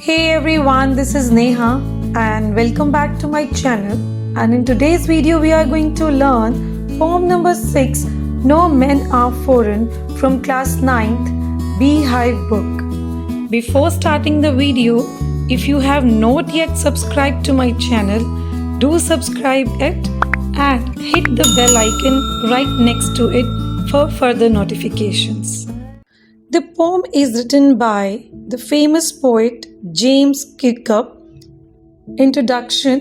Hey everyone, this is Neha and welcome back to my channel. And in today's video, we are going to learn poem number 6, No Men Are Foreign from class 9th Beehive book. Before starting the video, if you have not yet subscribed to my channel, do subscribe it and hit the bell icon right next to it for further notifications. The poem is written by the famous poet James Kirkup. Introduction.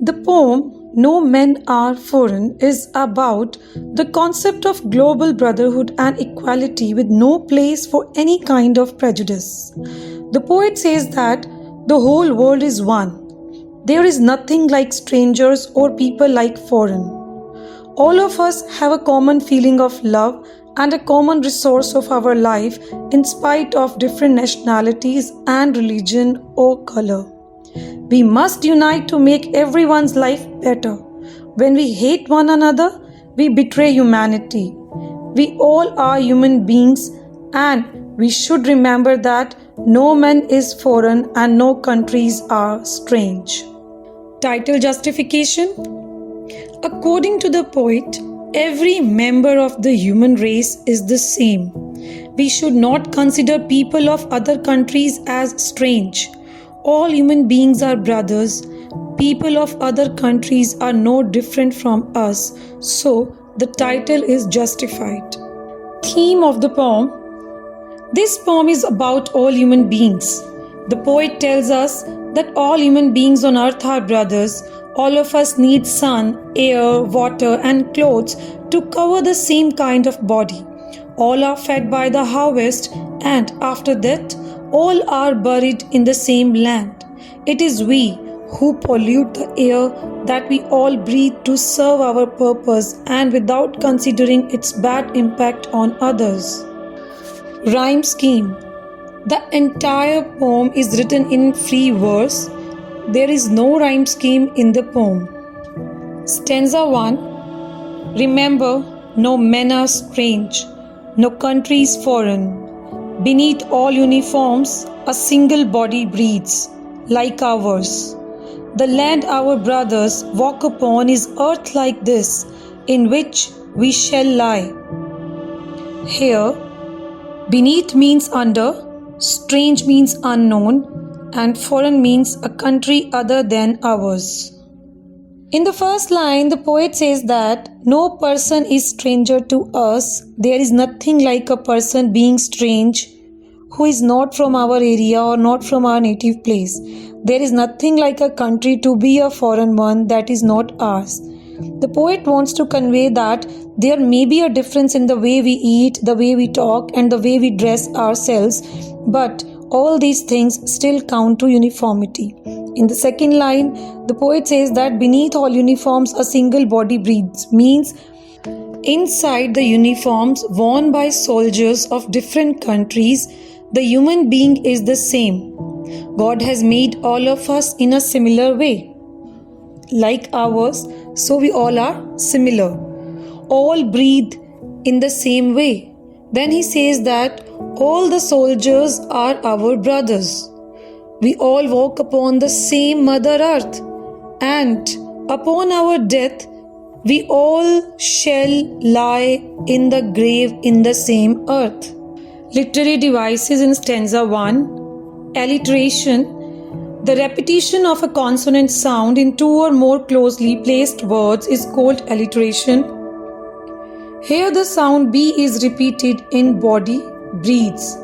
The poem No Men Are Foreign is about the concept of global brotherhood and equality with no place for any kind of prejudice. The poet says that the whole world is one. There is nothing like strangers or people like foreign. All of us have a common feeling of love and a common resource of our life in spite of different nationalities and religion or color. We must unite to make everyone's life better. When we hate one another, we betray humanity. We all are human beings and we should remember that no man is foreign and no countries are strange. Title justification. According to the poet, every member of the human race is the same. We should not consider people of other countries as strange. All human beings are brothers. People of other countries are no different from us, so the title is justified. Theme of the poem. This poem is about all human beings. The poet tells us that all human beings on earth are brothers. All of us need sun, air, water and clothes to cover the same kind of body. All are fed by the harvest and after that, all are buried in the same land. It is we who pollute the air that we all breathe to serve our purpose and without considering its bad impact on others. Rhyme scheme. The entire poem is written in free verse. There is no rhyme scheme in the poem. Stanza 1. Remember, no men are strange, no country is foreign. Beneath all uniforms, a single body breathes, like ours. The land our brothers walk upon is earth like this, in which we shall lie. Here, beneath means under, strange means unknown, and foreign means a country other than ours. In the first line, the poet says that no person is stranger to us. There is nothing like a person being strange who is not from our area or not from our native place. There is nothing like a country to be a foreign one that is not ours. The poet wants to convey that there may be a difference in the way we eat, the way we talk, and the way we dress ourselves, but all these things still count to uniformity. In the second line, the poet says that beneath all uniforms a single body breathes, means inside the uniforms worn by soldiers of different countries, the human being is the same. God has made all of us in a similar way. Like ours, so we all are similar. All breathe in the same way. Then he says that all the soldiers are our brothers. We all walk upon the same Mother Earth, and upon our death, we all shall lie in the grave in the same earth. Literary devices in stanza 1. Alliteration. The repetition of a consonant sound in two or more closely placed words is called alliteration. Here the sound B is repeated in body, breathes.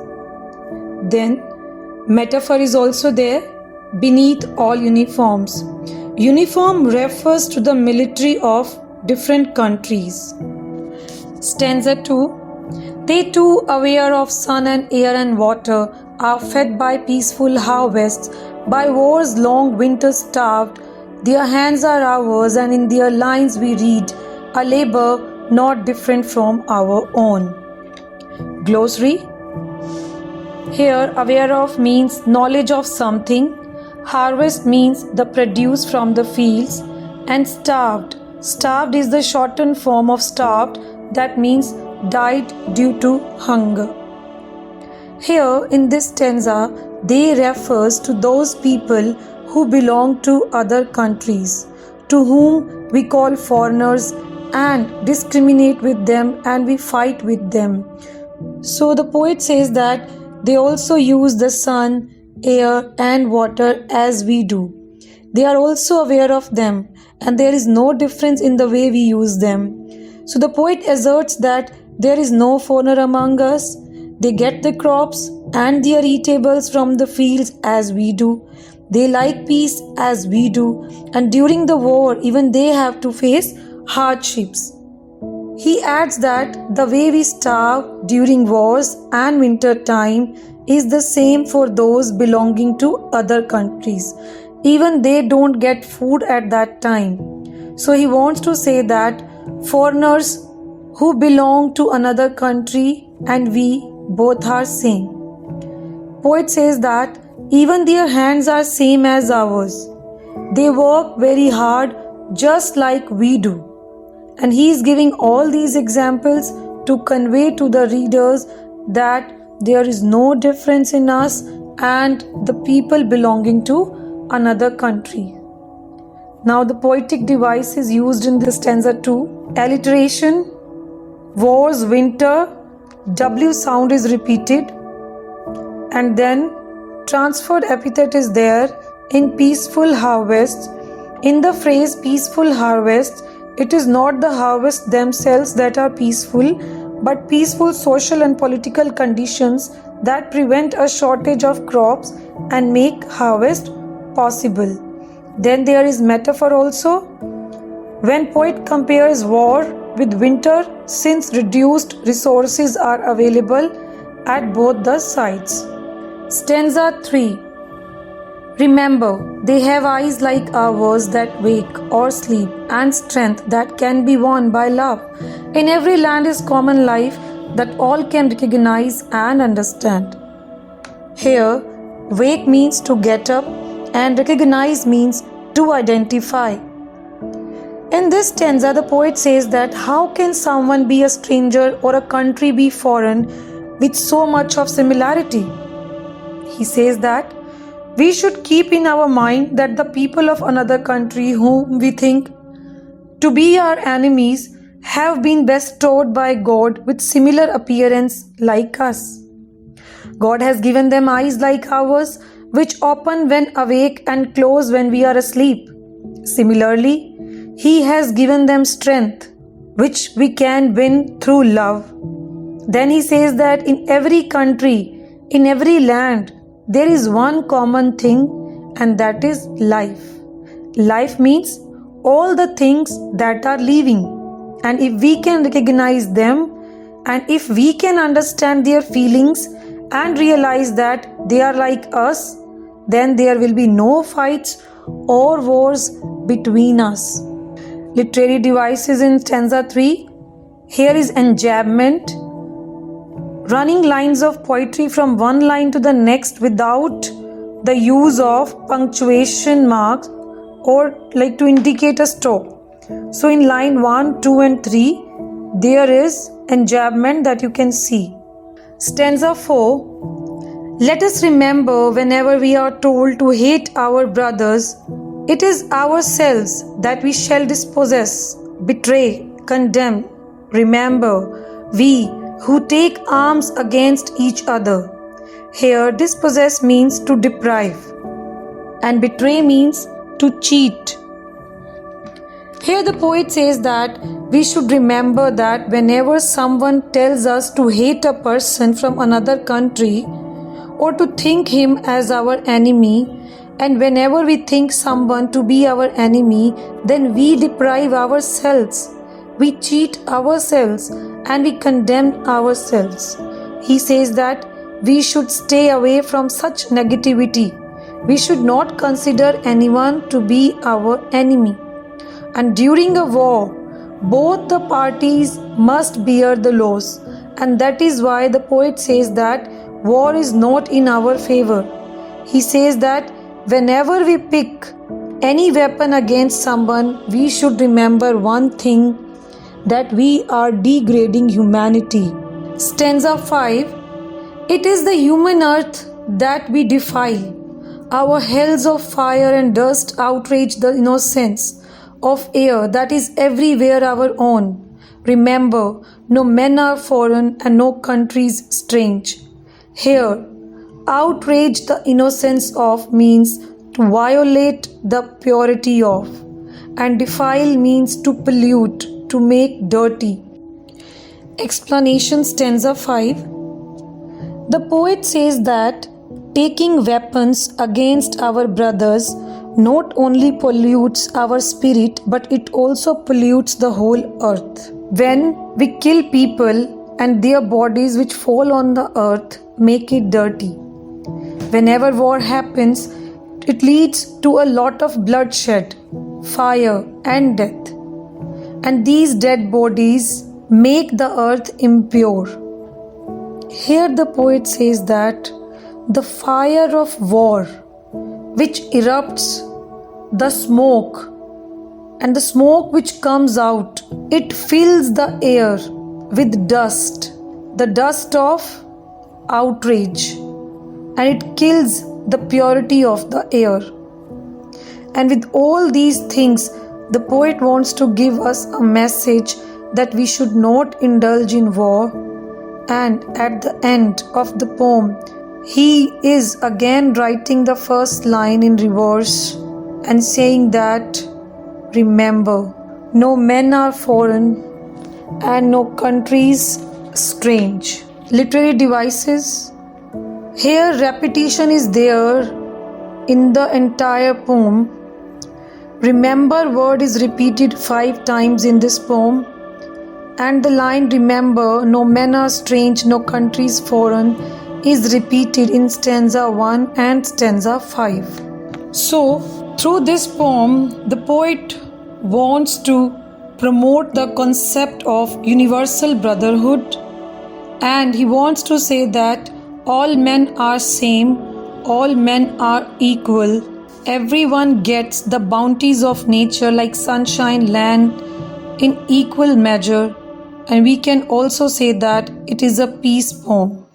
Then, metaphor is also there, beneath all uniforms. Uniform refers to the military of different countries. Stanza 2. They too, aware of sun and air and water, are fed by peaceful harvests, by war's long winter starved. Their hands are ours, and in their lines we read a labor not different from our own. Glossary. Here, aware of means knowledge of something, harvest means the produce from the fields, and starved. Starved is the shortened form of starved, that means died due to hunger. Here in this stanza, they refers to those people who belong to other countries, to whom we call foreigners and discriminate with them and we fight with them. So the poet says that they also use the sun, air, and water as we do. They are also aware of them, and there is no difference in the way we use them. So the poet asserts that there is no foreigner among us. They get the crops and their eatables from the fields as we do. They like peace as we do, and during the war, even they have to face hardships. He adds that the way we starve during wars and winter time is the same for those belonging to other countries. Even they don't get food at that time. So he wants to say that foreigners who belong to another country and we both are same. Poet says that even their hands are same as ours. They work very hard just like we do. And he is giving all these examples to convey to the readers that there is no difference in us and the people belonging to another country. Now the poetic device is used in this stanza too. Alliteration, wars, winter, W sound is repeated, and then transferred epithet is there in peaceful harvest. In the phrase peaceful harvest, it is not the harvests themselves that are peaceful, but peaceful social and political conditions that prevent a shortage of crops and make harvest possible. Then there is metaphor also. When poet compares war with winter, since reduced resources are available at both the sides. Stanza 3. Remember, they have eyes like ours that wake or sleep, and strength that can be won by love. In every land is common life that all can recognize and understand. Here, wake means to get up, and recognize means to identify. In this stanza, the poet says that how can someone be a stranger or a country be foreign with so much of similarity? He says that we should keep in our mind that the people of another country whom we think to be our enemies have been bestowed by God with similar appearance like us. God has given them eyes like ours, which open when awake and close when we are asleep. Similarly, He has given them strength, which we can win through love. Then he says that in every country, in every land, there is one common thing, and that is life. Life means all the things that are living. And if we can recognize them, and if we can understand their feelings and realize that they are like us, then there will be no fights or wars between us. Literary devices in stanza 3. Here is enjambment, running lines of poetry from one line to the next without the use of punctuation marks or like to indicate a stop. So in line 1, 2 and 3 there is enjambment that you can see. Stanza 4. Let us remember whenever we are told to hate our brothers, it is ourselves that we shall dispossess, betray, condemn. Remember, we who take arms against each other. Here, dispossess means to deprive, and betray means to cheat. Here, the poet says that we should remember that whenever someone tells us to hate a person from another country or to think him as our enemy, and whenever we think someone to be our enemy, then we deprive ourselves, we cheat ourselves, and we condemn ourselves. He says that we should stay away from such negativity. We should not consider anyone to be our enemy. And during a war, both the parties must bear the loss. And that is why the poet says that war is not in our favor. He says that whenever we pick any weapon against someone, we should remember one thing, that we are degrading humanity. Stanza 5. It is the human earth that we defile. Our hells of fire and dust outrage the innocence of air that is everywhere our own. Remember, no men are foreign and no countries strange. Here, outrage the innocence of means to violate the purity of, and defile means to pollute, to make dirty. Explanation stanza 5. The poet says that taking weapons against our brothers not only pollutes our spirit but it also pollutes the whole earth. When we kill people and their bodies which fall on the earth make it dirty. Whenever war happens, it leads to a lot of bloodshed, fire and death. And these dead bodies make the earth impure. Here the poet says that the fire of war which erupts, the smoke and the smoke which comes out, it fills the air with dust, the dust of outrage, and it kills the purity of the air. And with all these things, the poet wants to give us a message that we should not indulge in war. And at the end of the poem, he is again writing the first line in reverse and saying that, remember, no men are foreign and no countries strange. Literary devices. Here repetition is there in the entire poem. Remember word is repeated 5 times in this poem, and the line remember, no men are strange, no countries foreign is repeated in stanza 1 and stanza 5. So, through this poem, the poet wants to promote the concept of universal brotherhood, and he wants to say that all men are same, all men are equal, everyone gets the bounties of nature like sunshine, land in equal measure, and we can also say that it is a peace poem.